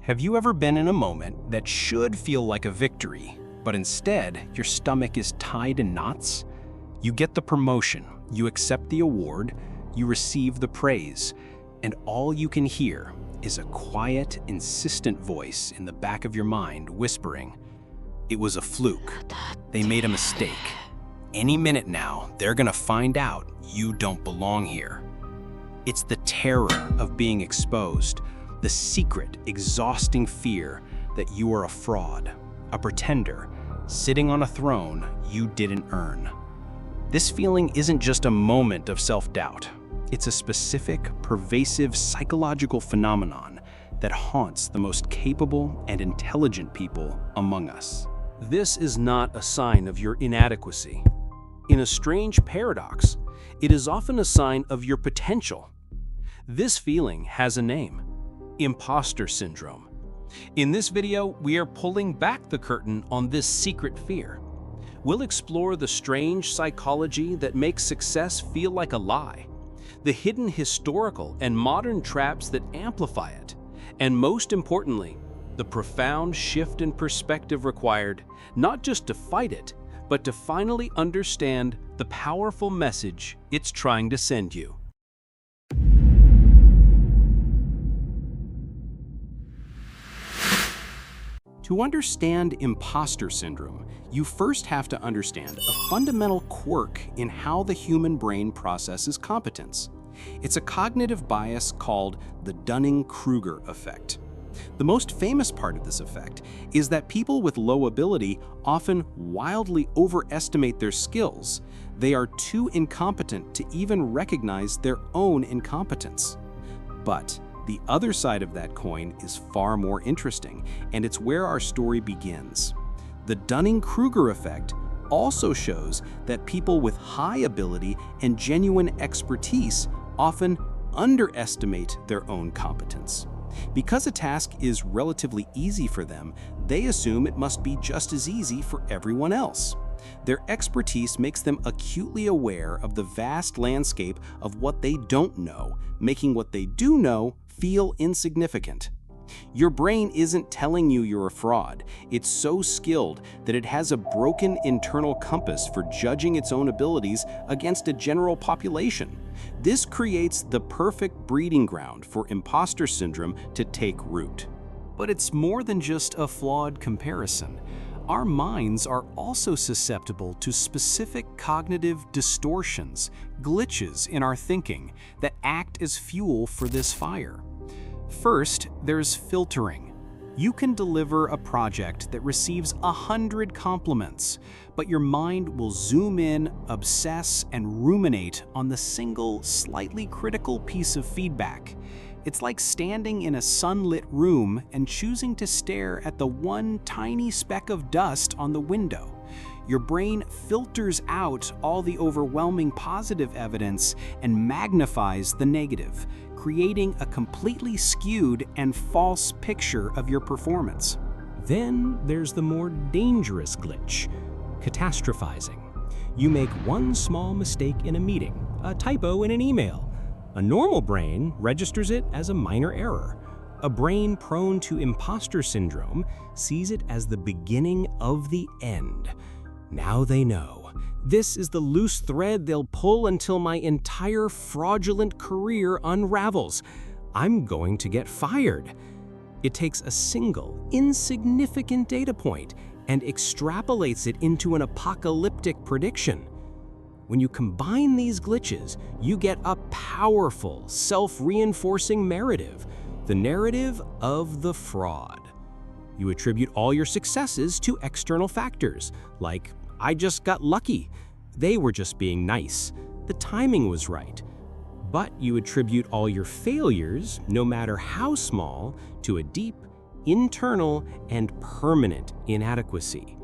Have you ever been in a moment that should feel like a victory, but instead your stomach is tied in knots? You get the promotion, you accept the award, you receive the praise, and all you can hear is a quiet, insistent voice in the back of your mind whispering, "It was a fluke. They made a mistake. Any minute now, they're gonna find out you don't belong here." It's the terror of being exposed, the secret, exhausting fear that you are a fraud, a pretender, sitting on a throne you didn't earn. This feeling isn't just a moment of self-doubt. It's a specific, pervasive psychological phenomenon that haunts the most capable and intelligent people among us. This is not a sign of your inadequacy. In a strange paradox, it is often a sign of your potential. This feeling has a name: Impostor Syndrome. In this video, we are pulling back the curtain on this secret fear. We'll explore the strange psychology that makes success feel like a lie, the hidden historical and modern traps that amplify it, and most importantly, the profound shift in perspective required not just to fight it, but to finally understand the powerful message it's trying to send you. To understand imposter syndrome, you first have to understand a fundamental quirk in how the human brain processes competence. It's a cognitive bias called the Dunning-Kruger effect. The most famous part of this effect is that people with low ability often wildly overestimate their skills. They are too incompetent to even recognize their own incompetence. But the other side of that coin is far more interesting, and it's where our story begins. The Dunning-Kruger effect also shows that people with high ability and genuine expertise often underestimate their own competence. Because a task is relatively easy for them, they assume it must be just as easy for everyone else. Their expertise makes them acutely aware of the vast landscape of what they don't know, making what they do know feel insignificant. Your brain isn't telling you you're a fraud. It's so skilled that it has a broken internal compass for judging its own abilities against a general population. This creates the perfect breeding ground for imposter syndrome to take root. But it's more than just a flawed comparison. Our minds are also susceptible to specific cognitive distortions, glitches in our thinking that act as fuel for this fire. First, there's filtering. You can deliver a project that receives 100 compliments, but your mind will zoom in, obsess, and ruminate on the single, slightly critical piece of feedback. It's like standing in a sunlit room and choosing to stare at the one tiny speck of dust on the window. Your brain filters out all the overwhelming positive evidence and magnifies the negative, creating a completely skewed and false picture of your performance. Then there's the more dangerous glitch: catastrophizing. You make one small mistake in a meeting, a typo in an email. A normal brain registers it as a minor error. A brain prone to imposter syndrome sees it as the beginning of the end. Now they know. This is the loose thread they'll pull until my entire fraudulent career unravels. I'm going to get fired. It takes a single, insignificant data point and extrapolates it into an apocalyptic prediction. When you combine these glitches, you get a powerful, self-reinforcing narrative, the narrative of the fraud. You attribute all your successes to external factors, like, "I just got lucky. They were just being nice. The timing was right." But you attribute all your failures, no matter how small, to a deep, internal, and permanent inadequacy.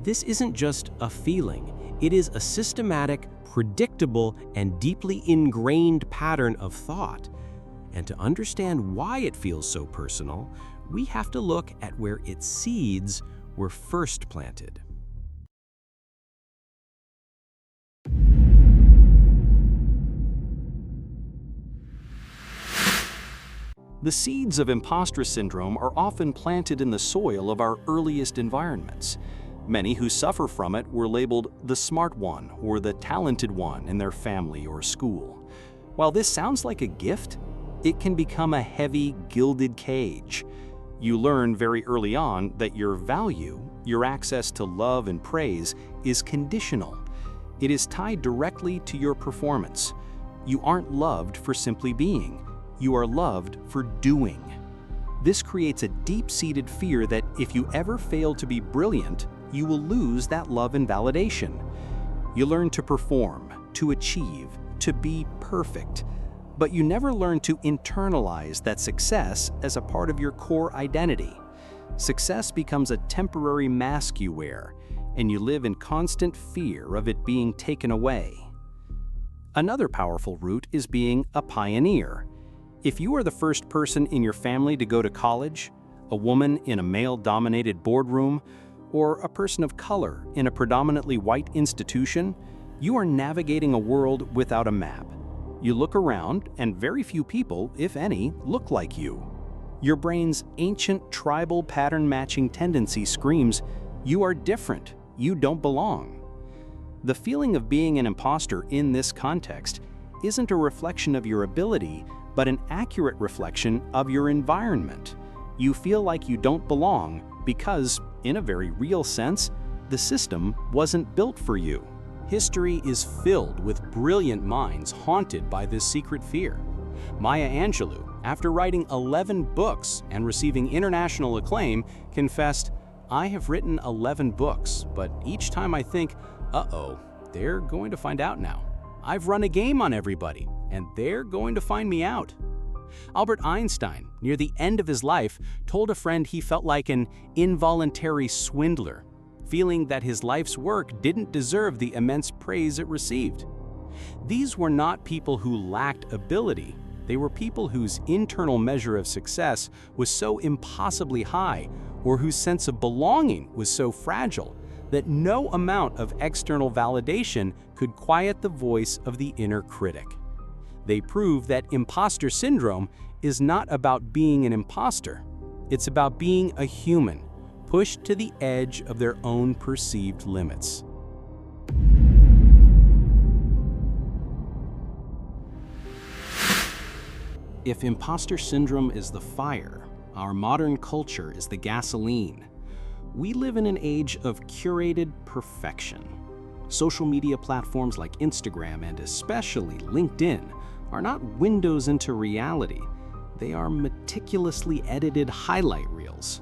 This isn't just a feeling. It is a systematic, predictable, and deeply ingrained pattern of thought. And to understand why it feels so personal, we have to look at where its seeds were first planted. The seeds of imposter syndrome are often planted in the soil of our earliest environments. Many who suffer from it were labeled the smart one or the talented one in their family or school. While this sounds like a gift, it can become a heavy, gilded cage. You learn very early on that your value, your access to love and praise, is conditional. It is tied directly to your performance. You aren't loved for simply being. You are loved for doing. This creates a deep-seated fear that if you ever fail to be brilliant, you will lose that love and validation. You learn to perform, to achieve, to be perfect, but you never learn to internalize that success as a part of your core identity. Success becomes a temporary mask you wear, and you live in constant fear of it being taken away. Another powerful root is being a pioneer. If you are the first person in your family to go to college, a woman in a male-dominated boardroom, or a person of color in a predominantly white institution, you are navigating a world without a map. You look around, and very few people, if any, look like you. Your brain's ancient tribal pattern-matching tendency screams, "You are different, you don't belong." The feeling of being an imposter in this context isn't a reflection of your ability, but an accurate reflection of your environment. You feel like you don't belong because, in a very real sense, the system wasn't built for you. History is filled with brilliant minds haunted by this secret fear. Maya Angelou, after writing 11 books and receiving international acclaim, confessed, "I have written 11 books, but each time I think, uh-oh, they're going to find out now. I've run a game on everybody, and they're going to find me out." Albert Einstein, near the end of his life, told a friend he felt like an involuntary swindler, feeling that his life's work didn't deserve the immense praise it received. These were not people who lacked ability. They were people whose internal measure of success was so impossibly high, or whose sense of belonging was so fragile, that no amount of external validation could quiet the voice of the inner critic. They prove that imposter syndrome is not about being an imposter. It's about being a human, pushed to the edge of their own perceived limits. If imposter syndrome is the fire, our modern culture is the gasoline. We live in an age of curated perfection. Social media platforms like Instagram and especially LinkedIn are not windows into reality. They are meticulously edited highlight reels.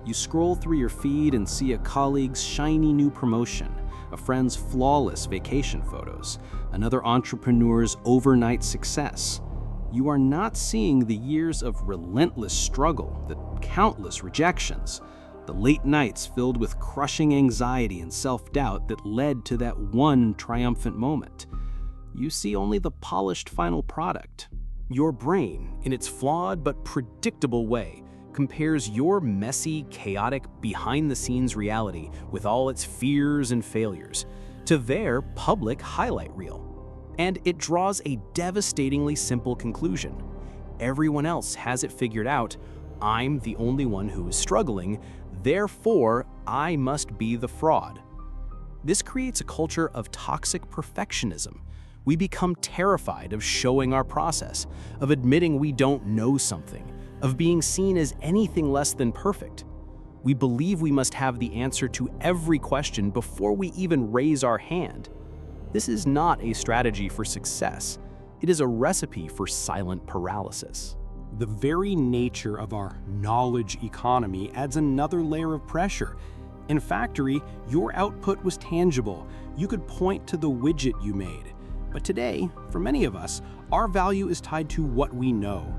You scroll through your feed and see a colleague's shiny new promotion, a friend's flawless vacation photos, another entrepreneur's overnight success. You are not seeing the years of relentless struggle, the countless rejections, the late nights filled with crushing anxiety and self-doubt that led to that one triumphant moment. You see only the polished final product. Your brain, in its flawed but predictable way, compares your messy, chaotic, behind-the-scenes reality with all its fears and failures to their public highlight reel. And it draws a devastatingly simple conclusion. Everyone else has it figured out. I'm the only one who is struggling, therefore I must be the fraud. This creates a culture of toxic perfectionism. We become terrified of showing our process, of admitting we don't know something, of being seen as anything less than perfect. We believe we must have the answer to every question before we even raise our hand. This is not a strategy for success. It is a recipe for silent paralysis. The very nature of our knowledge economy adds another layer of pressure. In factory, your output was tangible. You could point to the widget you made. But today, for many of us, our value is tied to what we know.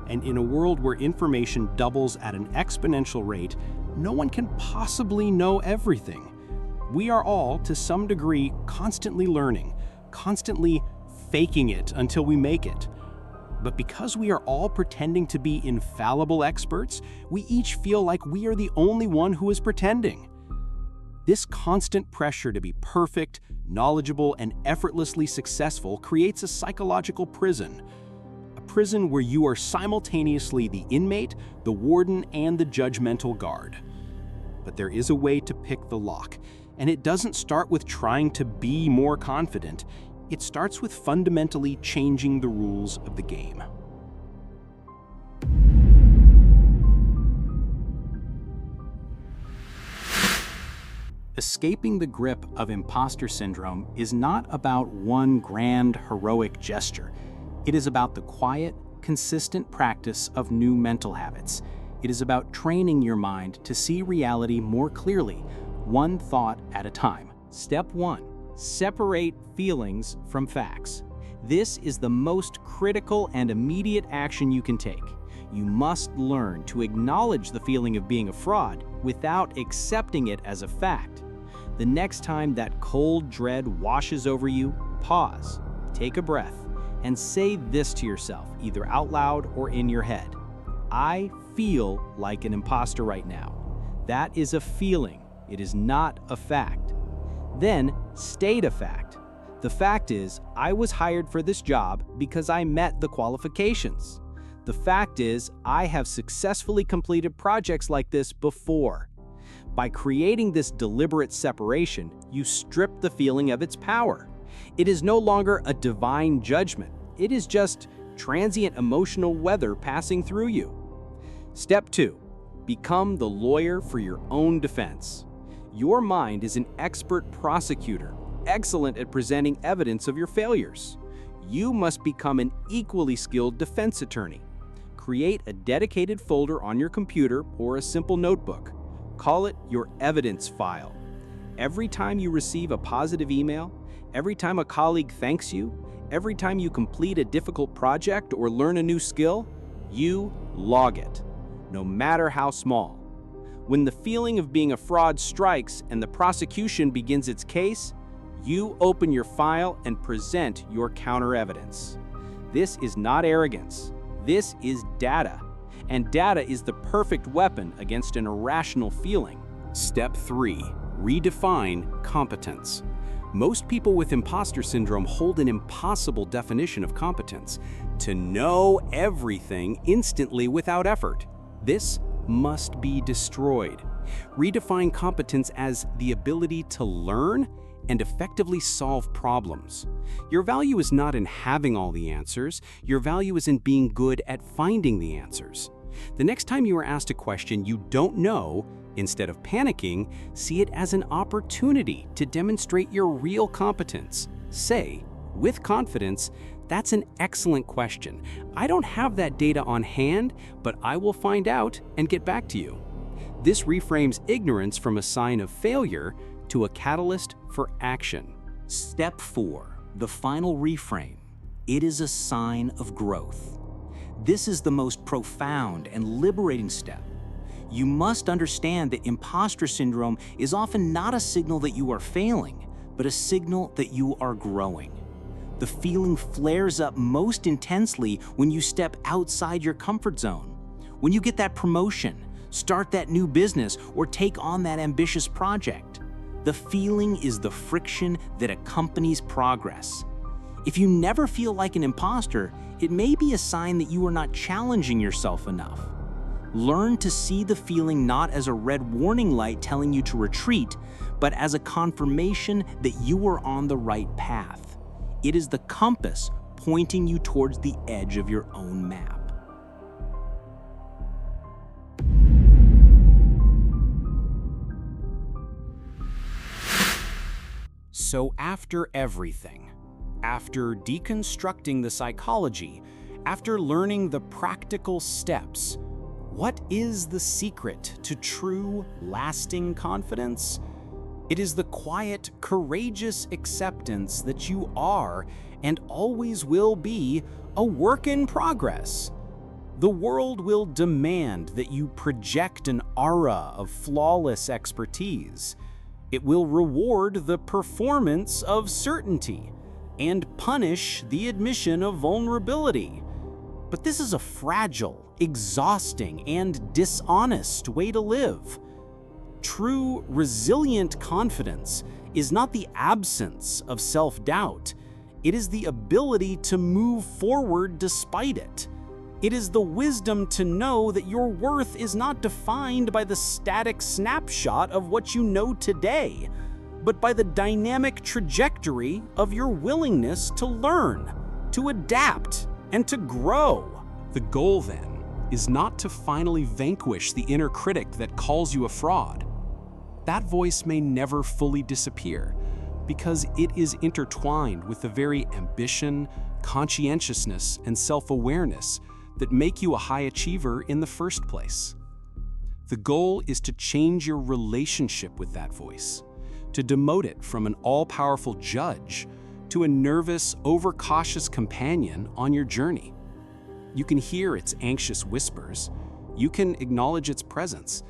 And in a world where information doubles at an exponential rate, no one can possibly know everything. We are all, to some degree, constantly learning, constantly faking it until we make it. But because we are all pretending to be infallible experts, we each feel like we are the only one who is pretending. This constant pressure to be perfect, knowledgeable, and effortlessly successful creates a psychological prison. A prison where you are simultaneously the inmate, the warden, and the judgmental guard. But there is a way to pick the lock, and it doesn't start with trying to be more confident. It starts with fundamentally changing the rules of the game. Escaping the grip of imposter syndrome is not about one grand, heroic gesture. It is about the quiet, consistent practice of new mental habits. It is about training your mind to see reality more clearly, one thought at a time. Step 1. Separate feelings from facts. This is the most critical and immediate action you can take. You must learn to acknowledge the feeling of being a fraud without accepting it as a fact. The next time that cold dread washes over you, pause, take a breath, and say this to yourself, either out loud or in your head. I feel like an imposter right now. That is a feeling. It is not a fact. Then state a fact. The fact is, I was hired for this job because I met the qualifications. The fact is, I have successfully completed projects like this before. By creating this deliberate separation, you strip the feeling of its power. It is no longer a divine judgment. It is just transient emotional weather passing through you. Step 2. Become the lawyer for your own defense. Your mind is an expert prosecutor, excellent at presenting evidence of your failures. You must become an equally skilled defense attorney. Create a dedicated folder on your computer or a simple notebook. Call it your evidence file. Every time you receive a positive email, every time a colleague thanks you, every time you complete a difficult project or learn a new skill, you log it, no matter how small. When the feeling of being a fraud strikes and the prosecution begins its case, you open your file and present your counter evidence. This is not arrogance. This is data. And data is the perfect weapon against an irrational feeling. Step 3. Redefine competence. Most people with imposter syndrome hold an impossible definition of competence: to know everything instantly without effort. This must be destroyed. Redefine competence as the ability to learn and effectively solve problems. Your value is not in having all the answers. Your value is in being good at finding the answers. The next time you are asked a question you don't know, instead of panicking, see it as an opportunity to demonstrate your real competence. Say, with confidence, "That's an excellent question. I don't have that data on hand, but I will find out and get back to you." This reframes ignorance from a sign of failure to a catalyst for action. Step 4. The final reframe. It is a sign of growth. This is the most profound and liberating step. You must understand that imposter syndrome is often not a signal that you are failing, but a signal that you are growing. The feeling flares up most intensely when you step outside your comfort zone. When you get that promotion, start that new business, or take on that ambitious project. The feeling is the friction that accompanies progress. If you never feel like an imposter, it may be a sign that you are not challenging yourself enough. Learn to see the feeling not as a red warning light telling you to retreat, but as a confirmation that you are on the right path. It is the compass pointing you towards the edge of your own map. So after everything, after deconstructing the psychology, after learning the practical steps, what is the secret to true, lasting confidence? It is the quiet, courageous acceptance that you are and always will be a work in progress. The world will demand that you project an aura of flawless expertise. It will reward the performance of certainty and punish the admission of vulnerability. But this is a fragile, exhausting, and dishonest way to live. True, resilient confidence is not the absence of self-doubt. It is the ability to move forward despite it. It is the wisdom to know that your worth is not defined by the static snapshot of what you know today, but by the dynamic trajectory of your willingness to learn, to adapt, and to grow. The goal, then, is not to finally vanquish the inner critic that calls you a fraud. That voice may never fully disappear, because it is intertwined with the very ambition, conscientiousness, and self-awareness that make you a high achiever in the first place. The goal is to change your relationship with that voice, to demote it from an all-powerful judge to a nervous, overcautious companion on your journey. You can hear its anxious whispers, you can acknowledge its presence,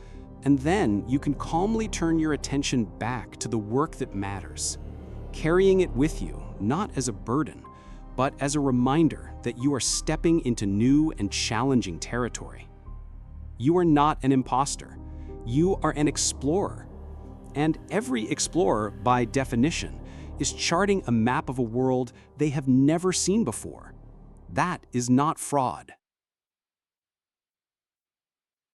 and then you can calmly turn your attention back to the work that matters, carrying it with you, not as a burden, but as a reminder that you are stepping into new and challenging territory. You are not an imposter. You are an explorer. And every explorer, by definition, is charting a map of a world they have never seen before. That is not fraud.